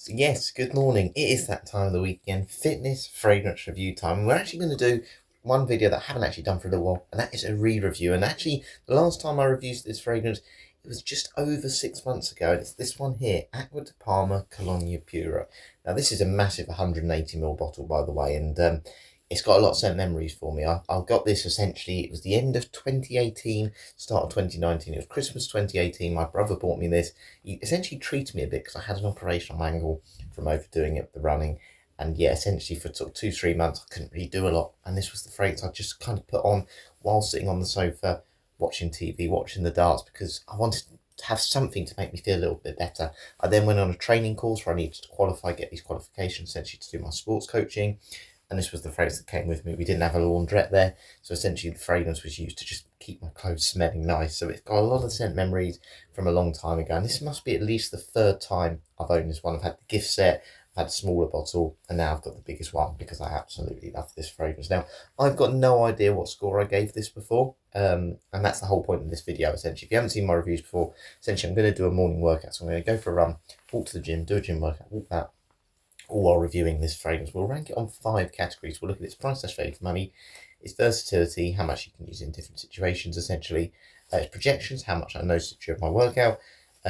So yes, good morning. It is that time of the week again, fitness fragrance review time. And we're actually going to do one video that I haven't actually done for a little while, and that is a re-review. And actually, the last time I reviewed this fragrance, it was just over 6 months ago. And it's this one here, Acqua de Parma Colonia Pura. Now this is a massive 180ml bottle, by the way, and it's got a lot of scent memories for me. I got this essentially, it was the end of 2018, start of 2019. It was Christmas 2018. My brother bought me this. He essentially treated me a bit because I had an operation on my ankle from overdoing it with the running. And yeah, essentially for sort of 2, 3 months, I couldn't really do a lot. And this was the fragrance I just kind of put on while sitting on the sofa, watching TV, watching the darts, because I wanted to have something to make me feel a little bit better. I then went on a training course where I needed to qualify, get these qualifications essentially to do my sports coaching. And this was the fragrance that came with me. We didn't have a laundrette there, so essentially the fragrance was used to just keep my clothes smelling nice. So it's got a lot of scent memories from a long time ago, and this must be at least the third time I've owned this one. I've had the gift set, I've had a smaller bottle, and now I've got the biggest one because I absolutely love this fragrance. Now, I've got no idea what score I gave this before, and that's the whole point of this video, essentially. If you haven't seen my reviews before, essentially I'm going to do a morning workout. So I'm going to go for a run, walk to the gym, do a gym workout, walk back, all while reviewing this fragrance. We'll rank it on 5 categories. We'll look at its price / value for money, its versatility, how much you can use in different situations, essentially, its projections, how much I noticed it during my workout,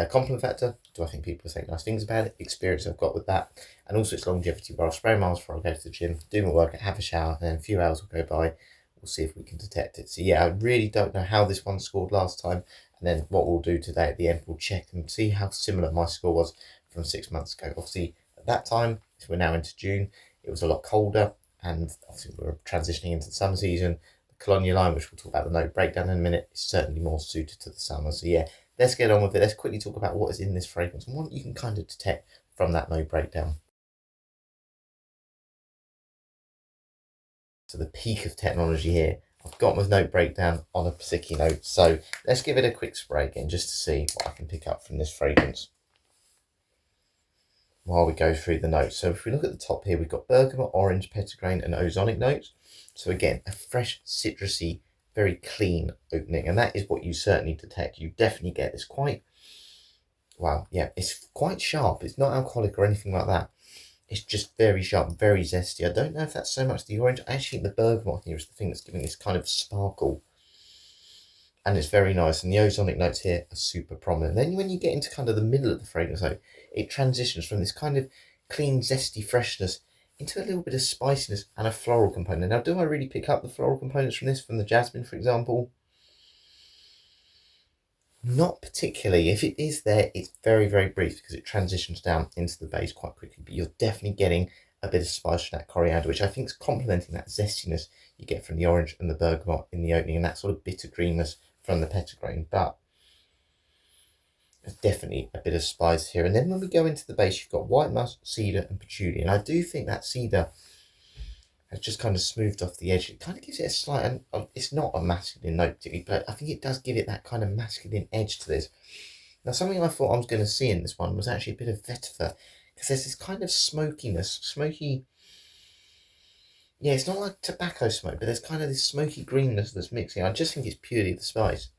compliment factor, do I think people say nice things about it, experience I've got with that, and also its longevity, where I'll spray miles before I go to the gym, do my workout, have a shower, and then a few hours will go by. We'll see if we can detect it. So yeah, I really don't know how this one scored last time, and then what we'll do today at the end, we'll check and see how similar my score was from 6 months ago. Obviously, at that time, so we're now into June, it was a lot colder, and obviously we're transitioning into the summer season. The Colonia line, which we'll talk about the note breakdown in a minute, is certainly more suited to the summer. So yeah, let's get on with it. Let's quickly talk about what is in this fragrance and what you can kind of detect from that note breakdown. So the peak of technology here. I've got my note breakdown on a sticky note. So let's give it a quick spray again just to see what I can pick up from this fragrance while we go through the notes. So if we look at the top here, we've got bergamot, orange, petitgrain, and ozonic notes. So again, a fresh, citrusy, very clean opening, and that is what you certainly detect. You definitely get this quite, wow, yeah, it's quite sharp. It's not alcoholic or anything like that. It's just very sharp, very zesty. I don't know if that's so much the orange. I actually think the bergamot here is the thing that's giving this kind of sparkle. And it's very nice. And the ozonic notes here are super prominent. Then when you get into kind of the middle of the fragrance, though, it transitions from this kind of clean, zesty freshness into a little bit of spiciness and a floral component. Now, do I really pick up the floral components from this, from the jasmine, for example? Not particularly. If it is there, it's very, very brief because it transitions down into the base quite quickly. But you're definitely getting a bit of spice from that coriander, which I think is complementing that zestiness you get from the orange and the bergamot in the opening, and that sort of bitter greenness from the petitgrain. But there's definitely a bit of spice here. And then when we go into the base, you've got white musk, cedar, and patchouli. And I do think that cedar has just kind of smoothed off the edge. It kind of gives it a slight, and it's not a masculine note particularly, but I think it does give it that kind of masculine edge to this. Now, something I thought I was going to see in this one was actually a bit of vetiver, because there's this kind of smokiness, smoky, yeah, it's not like tobacco smoke, but there's kind of this smoky greenness that's mixing. I just think it's purely the spice.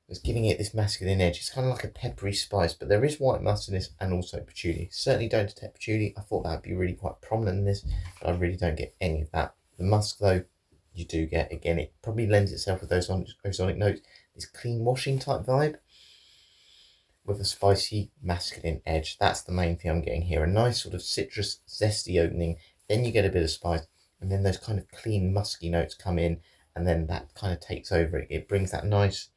It's giving it this masculine edge. It's kind of like a peppery spice, but there is white musk in this and also patchouli. Certainly don't detect patchouli. I thought that would be really quite prominent in this, but I really don't get any of that. The musk, though, you do get. Again, it probably lends itself with those ozonic notes, this clean washing type vibe with a spicy masculine edge. That's the main thing I'm getting here. A nice sort of citrus, zesty opening. Then you get a bit of spice, and then those kind of clean, musky notes come in, and then that kind of takes over it. It brings that nice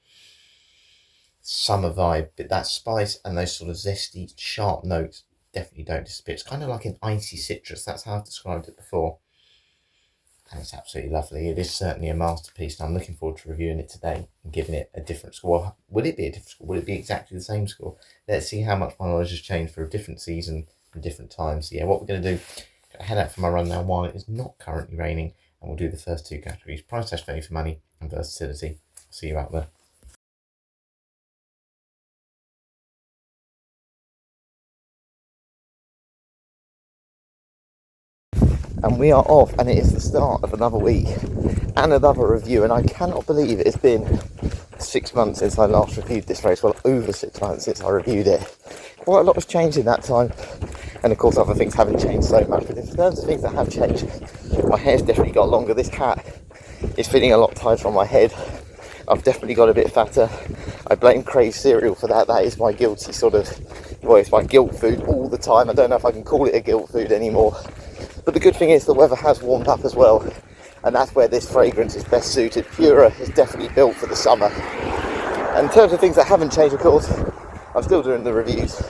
summer vibe, but that spice and those sort of zesty, sharp notes definitely don't disappear. It's kind of like an icy citrus. That's how I've described it before. And it's absolutely lovely. It is certainly a masterpiece, and I'm looking forward to reviewing it today and giving it a different score. Will it be a different score? Will it be exactly the same score? Let's see how much my knowledge has changed for a different season and different times. So yeah, what we're going to do, head out for my run now while it is not currently raining, and we'll do the first 2 categories: price / value for money and versatility. See you out there. And we are off, and it is the start of another week and another review, and I cannot believe it's been 6 months since I last reviewed this fragrance, well, over 6 months since I reviewed it. Quite a lot has changed in that time, and of course other things haven't changed so much, but in terms of things that have changed, my hair's definitely got longer. This hat is fitting a lot tighter on my head. I've definitely got a bit fatter. I blame Crave cereal for that. That is my guilty sort of, well, it's my guilt food all the time. I don't know if I can call it a guilt food anymore. But the good thing is the weather has warmed up as well, and that's where this fragrance is best suited. Pura is definitely built for the summer. And in terms of things that haven't changed, of course, I'm still doing the reviews,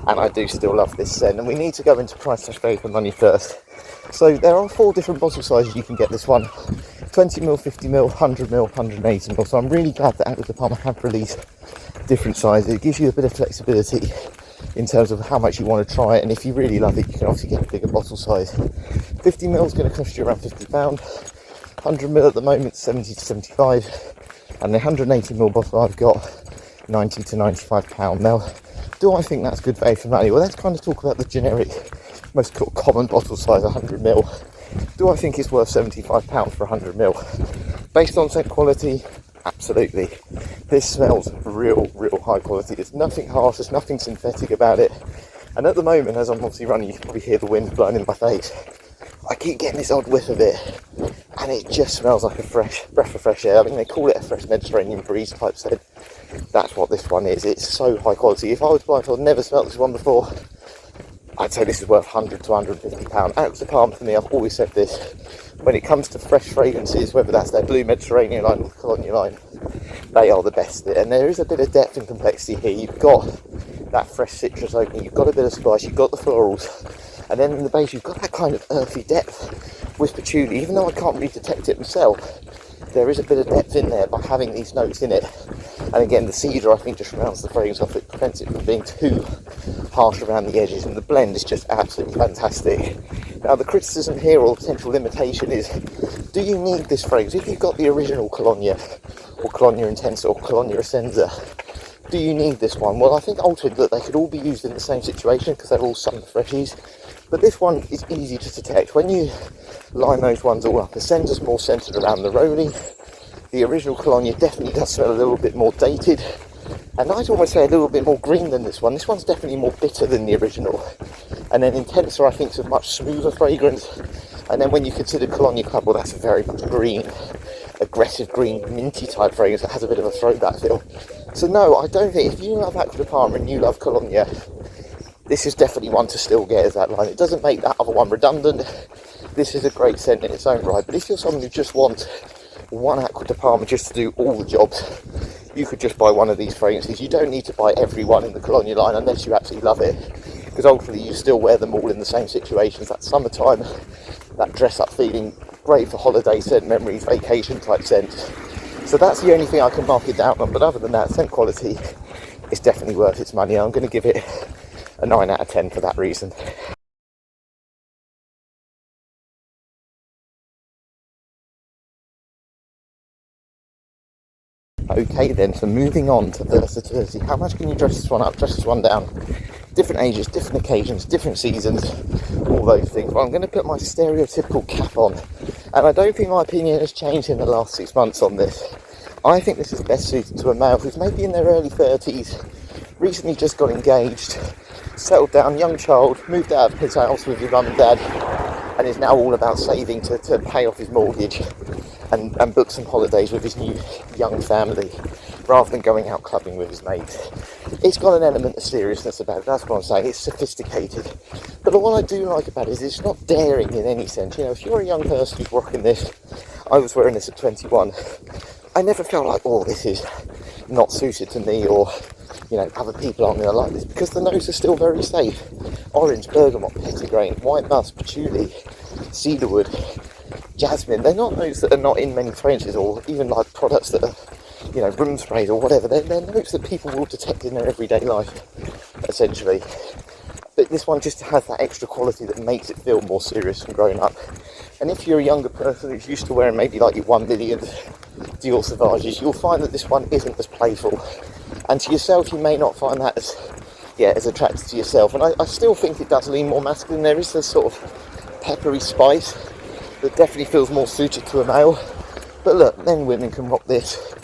and I do still love this scent. And we need to go into price slash value for money first. So there are 4 different bottle sizes you can get this one: 20ml, 50ml, 100ml, 180ml. So I'm really glad that Acqua Parma have released different sizes. It gives you a bit of flexibility in terms of how much you want to try it, and if you really love it, you can obviously get a bigger bottle size. 50ml is going to cost you around £50. 100ml at the moment, 70 to 75, and the 180ml bottle I've got, £90 to £95. Now, do I think that's good value for money? Well, let's kind of talk about the generic, most common bottle size, 100ml. Do I think it's worth £75 for 100ml? Based on scent quality, absolutely. This smells real high quality. There's nothing harsh, there's nothing synthetic about it. And at the moment, as I'm obviously running, you can probably hear the wind blowing in my face. I keep getting this odd whiff of it, and it just smells like a fresh breath of fresh air. I mean, they call it a fresh Mediterranean breeze type scent. That's what this one is. It's so high quality. If I was blind, I'd never smelt this one before, I'd say this is worth £100 to £150. Acqua Parma, for me, I've always said this, when it comes to fresh fragrances, whether that's their blue Mediterranean line or the Colonia line, they are the best. And there is a bit of depth and complexity here. You've got that fresh citrus opening, you've got a bit of spice, you've got the florals, and then in the base you've got that kind of earthy depth with patchouli. Even though I can't really detect it myself, there is a bit of depth in there by having these notes in it. And again, the cedar, I think, just rounds the fragrance off. It prevents it from being too harsh around the edges, and the blend is just absolutely fantastic. Now, the criticism here, or potential limitation, is do you need this fragrance? If you've got the original Colonia, or Colonia Intensa, or Colonia Essenza, do you need this one? Well, I think ultimately that they could all be used in the same situation because they're all summer freshies. But this one is easy to detect. When you line those ones all up, Essenza's more centred around the rolling. The original Colonia definitely does smell a little bit more dated, and I'd almost say a little bit more green than this one. This one's definitely more bitter than the original. And then Intensa, I think, is a much smoother fragrance. And then when you consider Colonia Club, well, that's a very much green, aggressive green, minty type fragrance that has a bit of a throwback feel. So no, I don't think, if you love Acqua Parma and you love Colonia, this is definitely one to still get as that line. It doesn't make that other one redundant. This is a great scent in its own right, but if you're someone who just wants one Acqua Parma just to do all the jobs, you could just buy one of these fragrances. You don't need to buy every one in the Colonia line unless you absolutely love it, because ultimately you still wear them all in the same situations. That summertime, that dress up feeling, great for holiday scent, memories, vacation type scent. So that's the only thing I can mark it down on, but other than that, scent quality is definitely worth its money. I'm going to give it a 9 out of 10 for that reason. Okay then, so moving on to versatility. How much can you dress this one up, dress this one down? Different ages, different occasions, different seasons, all those things. Well, I'm going to put my stereotypical cap on, and I don't think my opinion has changed in the last 6 months on this. I think this is best suited to a male who's maybe in their early 30s, recently just got engaged, settled down, young child, moved out of his house with his mum and dad, and is now all about saving to pay off his mortgage and book some holidays with his new young family, rather than going out clubbing with his mates. It's got an element of seriousness about it, that's what I'm saying. It's sophisticated. But what I do like about it is it's not daring in any sense. You know, if you're a young person who's rocking this, I was wearing this at 21, I never felt like, oh, this is not suited to me, or, you know, other people aren't going to like this, because the notes are still very safe. Orange, bergamot, petitgrain, white musk, patchouli, cedarwood, jasmine. They're not notes that are not in many fragrances, or even like products that are, you know, room sprays or whatever. They're notes that people will detect in their everyday life, essentially. But this one just has that extra quality that makes it feel more serious and grown up. And if you're a younger person who's used to wearing maybe like your 1 million Dior Sauvages, you'll find that this one isn't as playful. And to yourself, you may not find that as attractive to yourself. And I still think it does lean more masculine. There is this sort of peppery spice that definitely feels more suited to a male. But look, men and women can rock this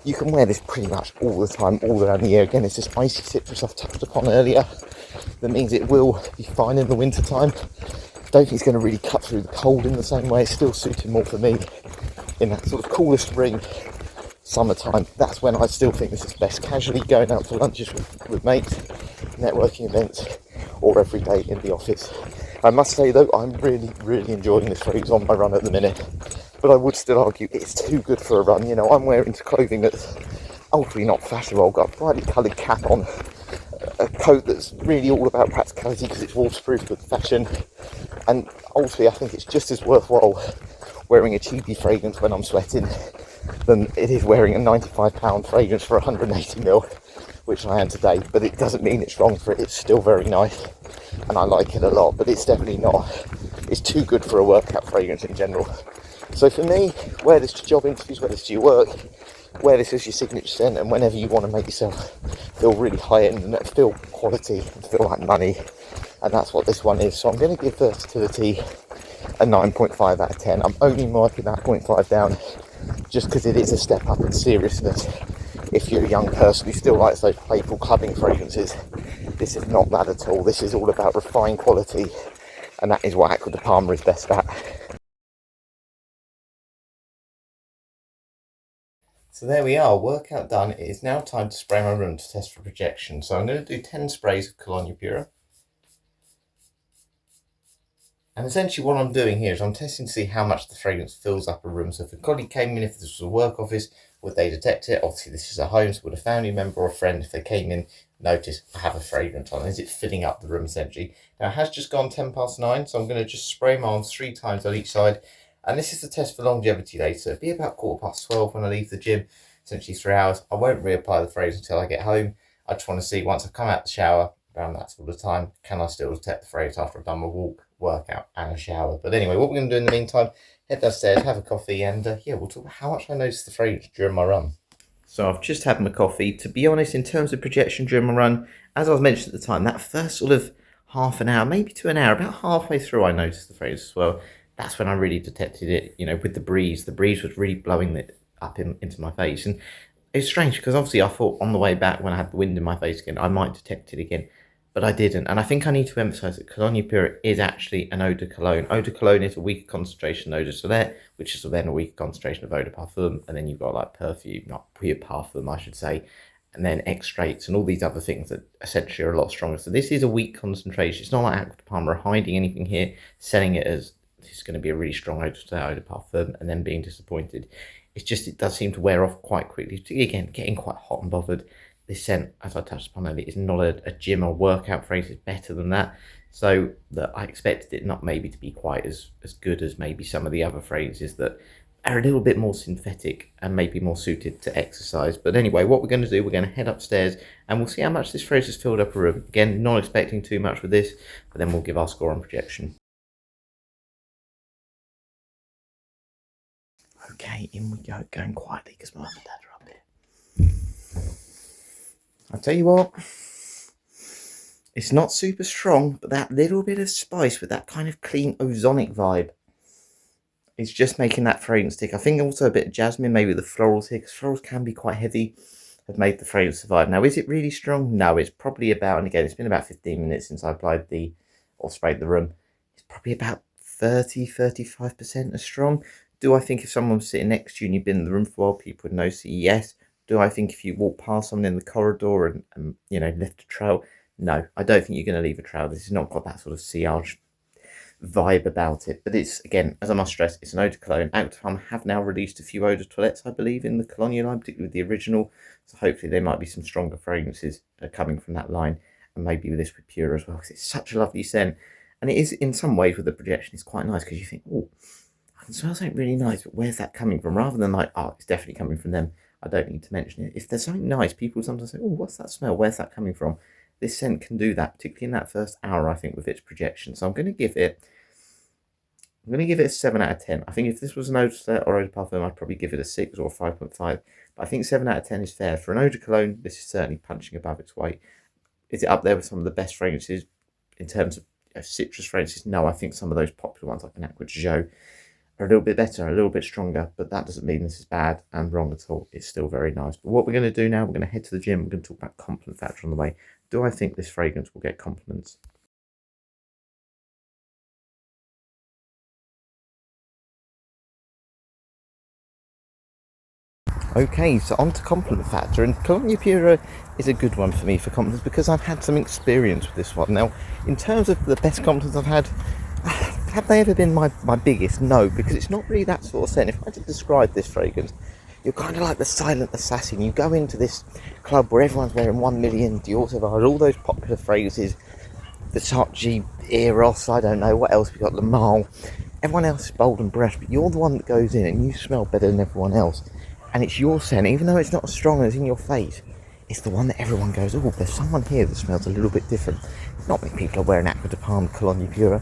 You can wear this pretty much all the time, all around the year. Again, it's this icy citrus I've touched upon earlier. That means it will be fine in the winter time. Don't think it's going to really cut through the cold in the same way. It's still suited more for me in that sort of cooler spring, summertime. That's when I still think this is best. Casually going out for lunches with mates, networking events, or every day in the office. I must say though, I'm really enjoying this fragrance on my run at the minute. But I would still argue it's too good for a run. You know, I'm wearing clothing that's ultimately not fashionable. I've got a brightly coloured cap on, a coat that's really all about practicality because it's waterproof, good fashion, and ultimately I think it's just as worthwhile wearing a cheapy fragrance when I'm sweating than it is wearing a £95 fragrance for 180ml, which I am today. But it doesn't mean it's wrong for it. It's still very nice and I like it a lot, but it's definitely not, it's too good for a workout fragrance in general. So for me, wear this to job interviews, wear this to your work, wear this as your signature scent, and whenever you want to make yourself feel really high end and feel quality and feel like money, and that's what this one is. So I'm going to give Versatility a 9.5 out of 10. I'm only marking that 0.5 down just because it is a step up in seriousness. If you're a young person who still likes those playful clubbing fragrances, this is not that at all. This is all about refined quality, and that is what Acqua de Parma is best at. So there we are, workout done. It is now time to spray my room to test for projection. So I'm going to do 10 sprays of Colonia Pura. And essentially what I'm doing here is I'm testing to see how much the fragrance fills up a room. So if a colleague came in, if this was a work office, would they detect it? Obviously this is a home, so would a family member or a friend, if they came in, notice I have a fragrance on? Is it filling up the room essentially? Now it has just gone 9:10, so I'm going to just spray my arms 3 times on each side. And this is the test for longevity days. So it'll be about 12:15 when I leave the gym, essentially 3 hours. I won't reapply the fragrance until I get home. I just want to see, once I've come out the shower, around that sort of time, can I still detect the fragrance after I've done my walk, workout and a shower? But anyway, what we're going to do in the meantime, head downstairs, have a coffee, and yeah, we'll talk about how much I noticed the fragrance during my run. So I've just had my coffee. To be honest, in terms of projection during my run, as I was mentioned at the time, that first sort of half an hour, maybe to an hour, about halfway through, I noticed the fragrance as well. That's when I really detected it, you know, with the breeze. The breeze was really blowing it up into my face. And it's strange because obviously I thought on the way back when I had the wind in my face again, I might detect it again, but I didn't. And I think I need to emphasize that Colonia Pura is actually an eau de cologne. Eau de cologne is a weaker concentration of eau de toilette, which is then a weaker concentration of eau de parfum. And then you've got like perfume, not pure parfum, I should say. And then extracts and all these other things that essentially are a lot stronger. So this is a weak concentration. It's not like Acqua de Parma are hiding anything here, selling it as this is going to be a really strong eau de parfum, and then being disappointed. It's just, it does seem to wear off quite quickly. Again, getting quite hot and bothered. This scent, as I touched upon earlier, is not a gym or workout fragrance. It's better than that. So that I expected it not maybe to be quite as good as maybe some of the other fragrances that are a little bit more synthetic and maybe more suited to exercise. But anyway, what we're going to do, we're going to head upstairs and we'll see how much this fragrance has filled up a room. Again, not expecting too much with this, but then we'll give our score on projection. Okay, in we go, going quietly because my mum and dad are up here. I'll tell you what, it's not super strong, but that little bit of spice with that kind of clean ozonic vibe is just making that fragrance stick. I think also a bit of jasmine, maybe the florals here, because florals can be quite heavy, have made the fragrance survive. Now, is it really strong? No, it's probably about, and again, it's been about 15 minutes since I applied or sprayed the room. It's probably about 35% as strong. Do I think if someone was sitting next to you and you've been in the room for a while, people would notice? Yes. Do I think if you walk past someone in the corridor and you know, left a trail? No, I don't think you're going to leave a trail. This has not got that sort of sillage vibe about it. But it's, again, as I must stress, it's an eau de cologne. Acqua de Parma have now released a few eau de toilettes, I believe, in the Colonia line, particularly with the original. So hopefully there might be some stronger fragrances coming from that line. And maybe with this with Pura as well, because it's such a lovely scent. And it is, in some ways, with the projection, it's quite nice because you think, oh, I can smell something really nice, but where's that coming from? Rather than like, oh, it's definitely coming from them, I don't need to mention it. If there's something nice, people sometimes say, oh, what's that smell? Where's that coming from? This scent can do that, particularly in that first hour, I think, with its projection. So I'm going to give it a 7 out of 10. I think if this was an eau de or eau de parfum, I'd probably give it a 6 or a 5.5. But I think 7 out of 10 is fair. For an eau de cologne, this is certainly punching above its weight. Is it up there with some of the best fragrances in terms of citrus fragrances? No, I think some of those popular ones like an Acqua de Jo are a little bit better, a little bit stronger, but that doesn't mean this is bad and wrong at all. It's still very nice. But what we're going to do now, we're going to head to the gym. We're going to talk about compliment factor on the way. Do I think this fragrance will get compliments? Okay, so on to compliment factor, and Colonia Pura is a good one for me for compliments because I've had some experience with this one. Now, in terms of the best compliments I've had, have they ever been my biggest? No, because it's not really that sort of scent. If I had to describe this fragrance, you're kind of like the silent assassin. You go into this club where everyone's wearing 1 million Dior Sauvage, all those popular fragrances, the Versace, Eros, I don't know, what else we got, Le Male. Everyone else is bold and brash, but you're the one that goes in and you smell better than everyone else. And it's your scent, even though it's not as strong as in your face, it's the one that everyone goes, oh, there's someone here that smells a little bit different. Not many people are wearing Acqua de Parma Colonia Pura,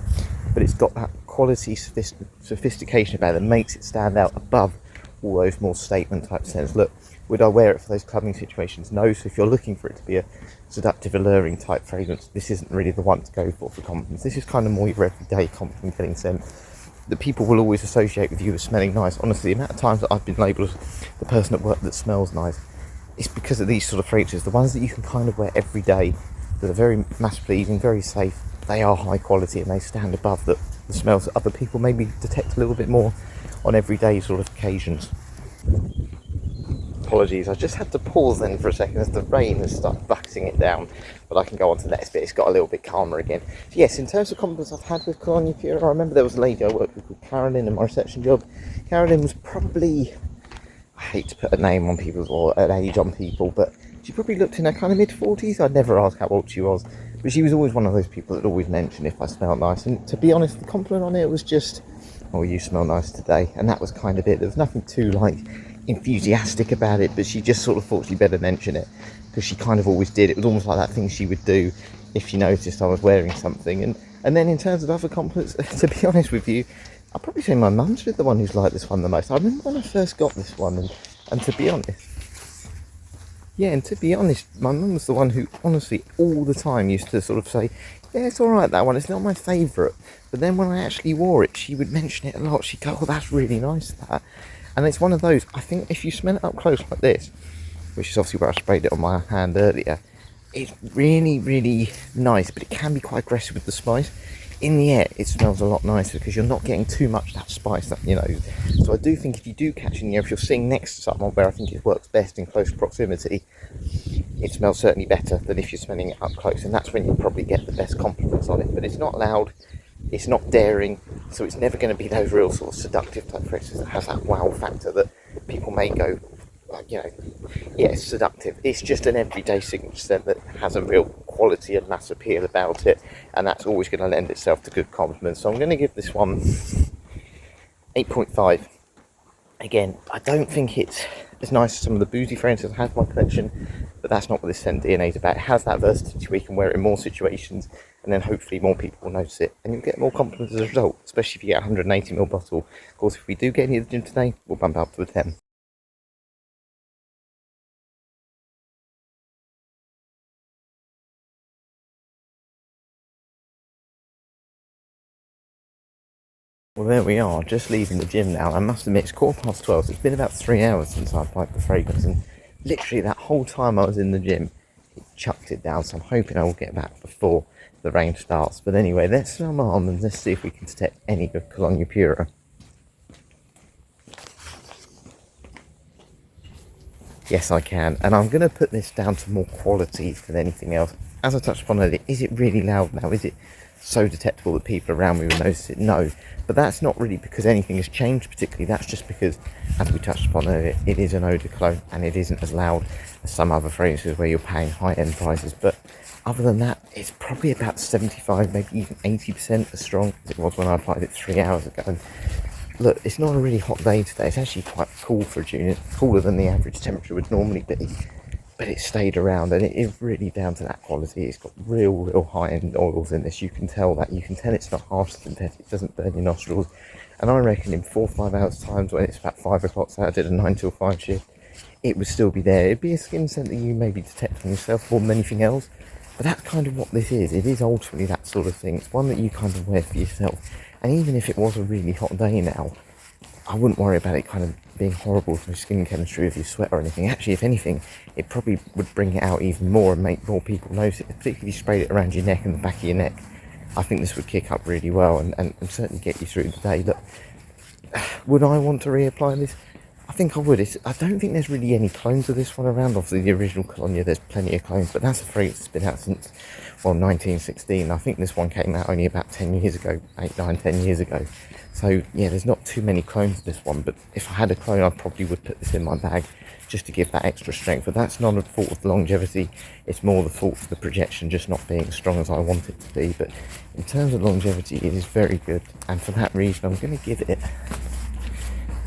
but it's got that quality, sophistication about it that makes it stand out above all those more statement type scents. Look, would I wear it for those clubbing situations? No. So if you're looking for it to be a seductive, alluring type fragrance, this isn't really the one to go for compliments. This is kind of more your everyday compliment getting scent that people will always associate with you as smelling nice. Honestly, the amount of times that I've been labelled as the person at work that smells nice, it's because of these sort of fragrances, the ones that you can kind of wear every day, that are very mass pleasing, very safe. They are high quality and they stand above the smells that other people maybe detect a little bit more on everyday sort of occasions. Apologies, I just had to pause then for a second as the rain has started bucketing it down, but I can go on to the next bit. It's got a little bit calmer again. So yes, in terms of compliments I've had with Colonia Pura, I remember there was a lady I worked with called Carolyn in my reception job. Carolyn was probably, I hate to put a name on people or an age on people, but she probably looked in her kind of mid-40s. I'd never ask how old she was, but she was always one of those people that always mention if I smelled nice. And to be honest, the compliment on it was just, oh, you smell nice today. And that was kind of it. There was nothing too like enthusiastic about it, but she just sort of thought she'd better mention it because she kind of always did. It was almost like that thing she would do if she noticed I was wearing something. And then in terms of other compliments, to be honest with you, I'd probably say my mum's the one who's liked this one the most. I remember when I first got this one, and to be honest, yeah, and to be honest, my mum was the one who honestly all the time used to sort of say, yeah, it's alright that one, it's not my favourite. But then when I actually wore it, she would mention it a lot. She'd go, oh, that's really nice, that. And it's one of those, I think if you smell it up close like this, which is obviously where I sprayed it on my hand earlier, it's really, really nice, but it can be quite aggressive with the spice. In the air, it smells a lot nicer because you're not getting too much of that spice, that, you know. So I do think if you do catch it in the air, if you're sitting next to someone where I think it works best in close proximity, it smells certainly better than if you're smelling it up close, and that's when you probably get the best compliments on it. But it's not loud, it's not daring, so it's never going to be those real sort of seductive type fragrances that has that wow factor that people may go, like, you know, yeah, it's seductive. It's just an everyday signature scent that has a real quality and mass appeal about it, and that's always going to lend itself to good compliments. So I'm going to give this one 8.5. Again, I don't think it's as nice as some of the boozy fragrances I have in my collection, but that's not what this scent DNA is about. It has that versatility where you can wear it in more situations, and then hopefully more people will notice it, and you'll get more compliments as a result, especially if you get a 180ml bottle. Of course, if we do get any at the gym today, we'll bump up to a 10. Well, there we are, just leaving the gym now. I must admit, it's 12:15, so it's been about 3 hours since I applied the fragrance, and literally that whole time I was in the gym, it chucked it down, so I'm hoping I will get back before the rain starts. But anyway, let's smell my arm and let's see if we can detect any of Colonia Pura. Yes, I can, and I'm going to put this down to more quality than anything else. As I touched upon earlier, is it really loud now? Is it so detectable that people around me will notice it? No, but that's not really because anything has changed particularly. That's just because, as we touched upon earlier, it is an eau de cologne and it isn't as loud as some other fragrances where you're paying high-end prices. But other than that, it's probably about 75, maybe even 80% as strong as it was when I applied it 3 hours ago. Look, it's not a really hot day today. It's actually quite cool for June. It's cooler than the average temperature would normally be. But it stayed around, and it is really down to that quality. It's got real high-end oils in this. You can tell that. You can tell it's not harsh synthetic. It doesn't burn your nostrils. And I reckon in 4 or 5 hours times, when it's about 5 o'clock, so I did a 9 till 5 shift, it would still be there. It'd be a skin scent that you maybe detect on yourself more than anything else. But that's kind of what this is. It is ultimately that sort of thing. It's one that you kind of wear for yourself. And even if it was a really hot day now, I wouldn't worry about it kind of being horrible for skin chemistry if you sweat or anything. Actually, if anything, it probably would bring it out even more and make more people notice it, particularly if you sprayed it around your neck and the back of your neck. I think this would kick up really well and certainly get you through the day. Look, would I want to reapply this? I think I would. I don't think there's really any clones of this one around. Obviously, the original Colonia, there's plenty of clones, but that's a fragrance that's been out since, well, 1916. I think this one came out only about 10 years ago, 8, 9, 10 years ago. So, yeah, there's not too many clones of this one, but if I had a clone, I probably would put this in my bag just to give that extra strength. But that's not a fault of the longevity. It's more the fault of the projection just not being as strong as I want it to be. But in terms of longevity, it is very good. And for that reason, I'm going to give it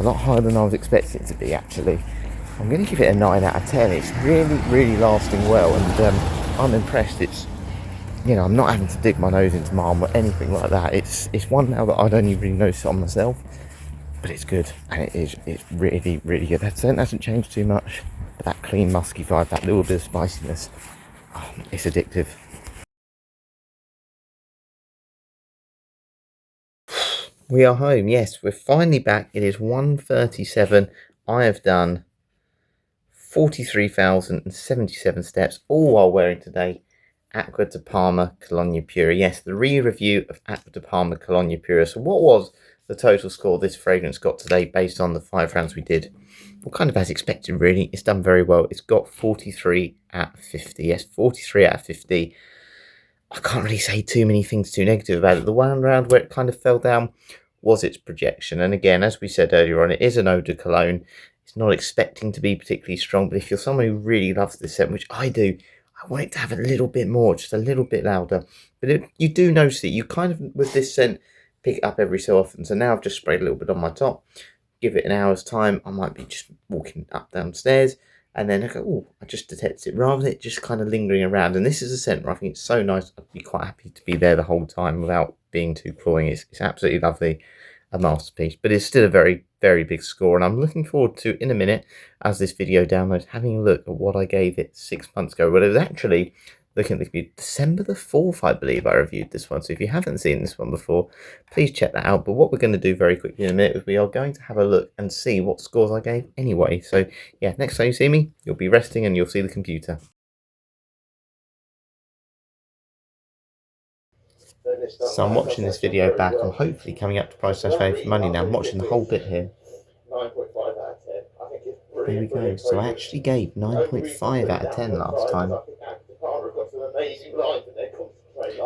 a lot higher than I was expecting it to be, actually. I'm going to give it a 9 out of 10. It's really, really lasting well, and I'm impressed. It's, you know, I'm not having to dig my nose into Marm or anything like that. It's one now that I don't even really notice it on myself, but it's good, and it's really, really good. That scent hasn't changed too much, but that clean, musky vibe, that little bit of spiciness, it's addictive. We are home. Yes, we're finally back. It is 1:37. I have done 43,077 steps, all while wearing today Acqua de Parma Colonia Pura. Yes, the re-review of Acqua de Parma Colonia Pura. So what was the total score this fragrance got today based on the 5 rounds we did? Well, kind of as expected, really. It's done very well. It's got 43 out of 50. Yes, 43 out of 50. I can't really say too many things too negative about it. The one round where it kind of fell down was its projection. And again, as we said earlier on, it is an eau de cologne. It's not expecting to be particularly strong, but if you're someone who really loves this scent, which I do, I want it to have a little bit more, just a little bit louder. But you do notice it. You kind of, with this scent, pick it up every so often. So now I've just sprayed a little bit on my top. Give it an hour's time, I might be just walking up downstairs, and then I go, oh, I just detect it, rather than it just kind of lingering around. And this is a scent where I think it's so nice. I'd be quite happy to be there the whole time without being too cloying. It's absolutely lovely. A masterpiece, but it's still a very, very big score, and I'm looking forward to, in a minute, as this video downloads, having a look at what I gave it 6 months ago. But it was actually, looking at the review, December the 4th, I believe I reviewed this one. So if you haven't seen this one before, please check that out. But what we're going to do very quickly in a minute is we are going to have a look and see what scores I gave anyway. So yeah, next time you see me, you'll be resting and you'll see the computer. So I'm watching this video back. I'm hopefully coming up to price slash value for money now. I'm watching the whole bit here. 9.5 out of 10. I think it's brilliant. There we go. So I actually gave 9.5 out of 10 last time.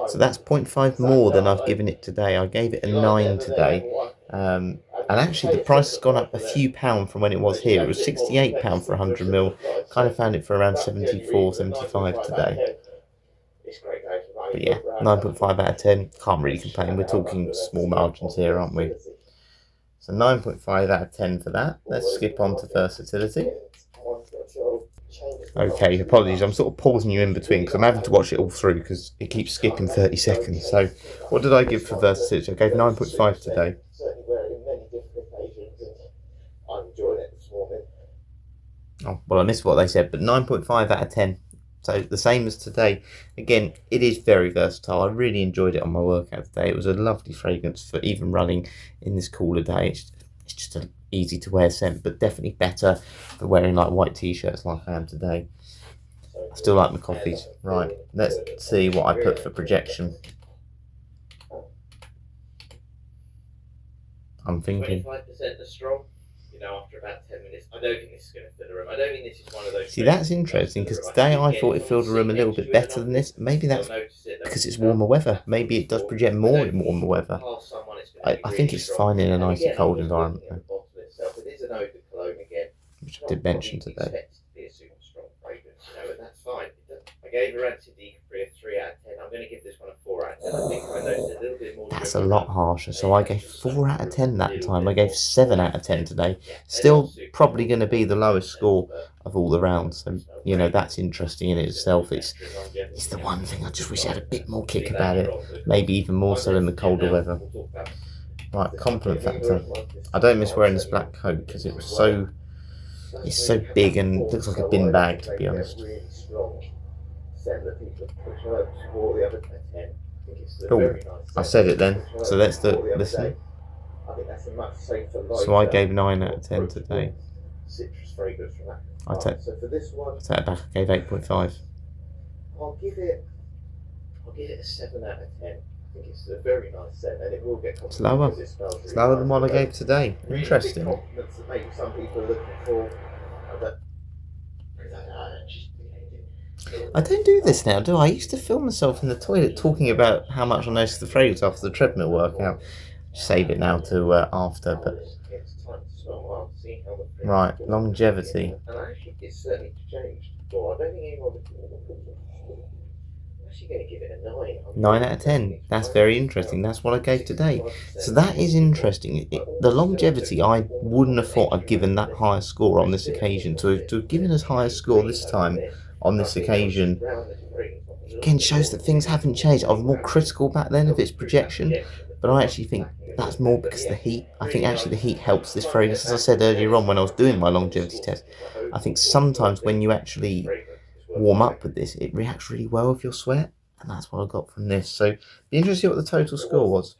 So that's 0.5 more than I've given it today. I gave it a 9 today. And actually the price has gone up a few pounds from when it was here. It was £68 for 100ml. Kind of found it for around 74, 75 today. But yeah, 9.5 out of 10. Can't really complain. We're talking small margins here, aren't we? So 9.5 out of 10 for that. Let's skip on to versatility. Okay, apologies. I'm sort of pausing you in between because I'm having to watch it all through because it keeps skipping 30 seconds. So what did I give for versatility? I gave 9.5 today. Oh, well, I missed what they said, but 9.5 out of 10. So the same as today. Again, it is very versatile. I really enjoyed it on my workout today. It was a lovely fragrance for even running in this cooler day. It's just an easy to wear scent, but definitely better for wearing like white t-shirts like I am today. I still like my coffees. Right, let's see what I put for projection. I'm thinking 25% are strong. You know, after about 10 minutes, I don't think this is going to fill a room. I don't think this is one of those. See, that's interesting because today I thought it filled a room a little bit better than this. Maybe that's because it's warmer weather. Maybe it does project more in warmer weather. I think it's fine in an icy cold environment, though, which I did mention today. I gave Rancid a 3 out of 10. I'm going to give this one a 4 out of 10. I think I noticed a little bit more. That's a lot harsher. So I gave 4 out of 10 that time. I gave 7 out of 10 today. Still probably going to be the lowest score of all the rounds. So, you know, that's interesting in itself. It's the one thing I just wish I had a bit more kick about it. Maybe even more so in the colder weather. Right, compliment factor. I don't miss wearing this black coat because it's so big and looks like a bin bag, to be honest. Oh, I said it then. So let's listen. I think that's a much safer, lighter, So I gave 9 out of 10 today. Citrus fragrance from I Acqua. So for this one, take it back. I gave 8.5. I'll give it a 7 out of 10. I think it's a very nice scent, and it will get compliments. Slower. It smells really Slower nice. than what I gave today. Really Interesting. big compliments that maybe some people are looking for. But I don't do this now, do I? I used to film myself in the toilet talking about how much I noticed the fragrance after the treadmill workout. Save it now to after, but right, longevity. And actually, it's certainly changed. Well, I don't think anyone would. I'm actually going to give it a 9. 9 out of 10. That's very interesting. That's what I gave today. So that is interesting. The longevity, I wouldn't have thought I'd given that high a score on this occasion. To have given as high a score this time on this occasion, again, shows that things haven't changed. I was more critical back then of its projection, but I actually think that's more because of the heat. I think actually the heat helps this fragrance. As I said earlier on when I was doing my longevity test, I think sometimes when you actually warm up with this, it reacts really well with your sweat, and that's what I got from this. So be interested to see what the total score was,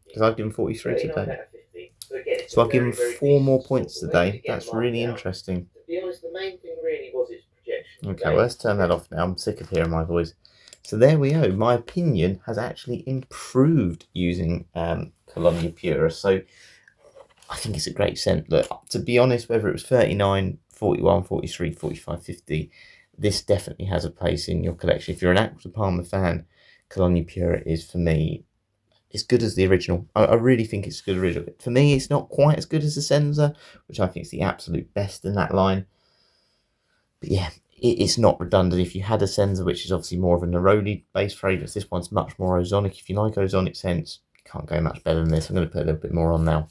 because I've given 43 today. So I've given 4 more points today. That's really interesting. To be honest, the main thing really was its projection. Okay, well, let's turn that off now. I'm sick of hearing my voice. So there we go. My opinion has actually improved using Colonia Pura. So I think it's a great scent. Look, to be honest, whether it was 39, 41, 43, 45, 50, this definitely has a place in your collection. If you're an Acqua Parma fan, Colonia Pura is, for me, as good as the original. I really think it's a good original. For me, it's not quite as good as the Senza, which I think is the absolute best in that line. But yeah, it's not redundant. If you had a Senza, which is obviously more of a neroli-based fragrance, this one's much more ozonic. If you like ozonic scents, you can't go much better than this. I'm going to put a little bit more on now.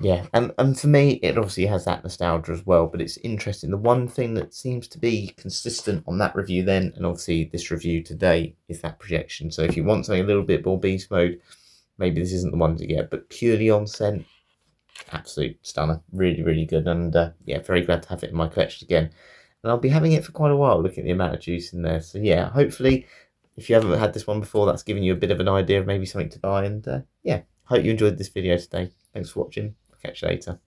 Yeah, and for me, it obviously has that nostalgia as well, but it's interesting. The one thing that seems to be consistent on that review then, and obviously this review today, is that projection. So if you want something a little bit more beast mode, maybe this isn't the one to get, but purely on scent, absolute stunner. Really, really good, and yeah, very glad to have it in my collection again. And I'll be having it for quite a while, looking at the amount of juice in there. So yeah, hopefully, if you haven't had this one before, that's given you a bit of an idea of maybe something to buy, and yeah, hope you enjoyed this video today. Thanks for watching. Catch you later.